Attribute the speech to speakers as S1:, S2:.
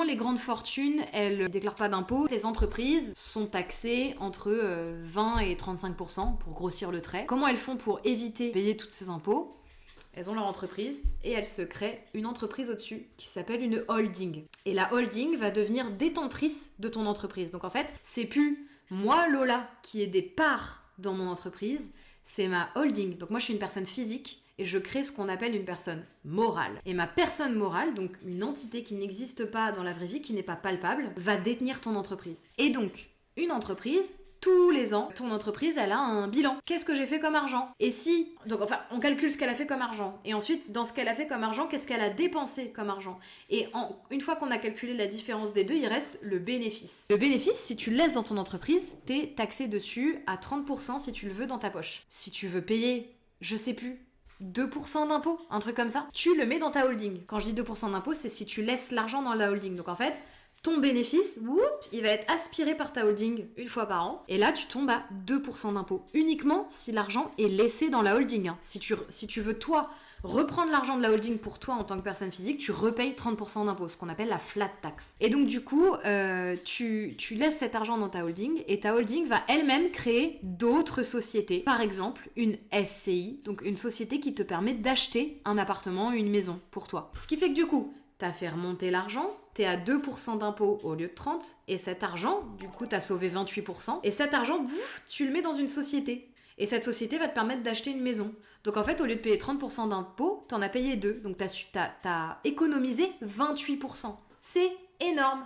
S1: Normalement, les grandes fortunes, elles ne déclarent pas d'impôts. Les entreprises sont taxées entre 20 et 35% pour grossir le trait. Comment elles font pour éviter de payer tous ces impôts ? Elles ont leur entreprise et elles se créent une entreprise au-dessus qui s'appelle une holding. Et la holding va devenir détentrice de ton entreprise. Donc en fait, c'est plus moi, Lola, qui ai des parts dans mon entreprise, c'est ma holding. Donc moi, je suis une personne physique et je crée ce qu'on appelle une personne morale. Et ma personne morale, donc une entité qui n'existe pas dans la vraie vie, qui n'est pas palpable, va détenir ton entreprise. Et donc, une entreprise, tous les ans, ton entreprise, elle a un bilan. Qu'est-ce que j'ai fait comme argent ? Et si... Donc enfin, on calcule ce qu'elle a fait comme argent. Et ensuite, dans ce qu'elle a fait comme argent, qu'est-ce qu'elle a dépensé comme argent ? Et une fois qu'on a calculé la différence des deux, il reste le bénéfice. Le bénéfice, si tu le laisses dans ton entreprise, t'es taxé dessus à 30% si tu le veux dans ta poche. Si tu veux payer, je sais plus, 2% d'impôt, un truc comme ça, tu le mets dans ta holding. Quand je dis 2% d'impôt, c'est si tu laisses l'argent dans la holding. Donc en fait... ton bénéfice, il va être aspiré par ta holding une fois par an. Et là, tu tombes à 2% d'impôt. Uniquement si l'argent est laissé dans la holding. Si tu veux, toi, reprendre l'argent de la holding pour toi en tant que personne physique, tu repayes 30% d'impôt, ce qu'on appelle la flat tax. Et donc, du coup, tu laisses cet argent dans ta holding et ta holding va elle-même créer d'autres sociétés. Par exemple, une SCI, donc une société qui te permet d'acheter un appartement, une maison pour toi. Ce qui fait que du coup, t'as fait remonter l'argent, t'es à 2% d'impôt au lieu de 30%, et cet argent, du coup, t'as sauvé 28%, et cet argent, tu le mets dans une société. Et cette société va te permettre d'acheter une maison. Donc en fait, au lieu de payer 30% d'impôt, t'en as payé 2%. Donc t'as économisé 28%. C'est énorme.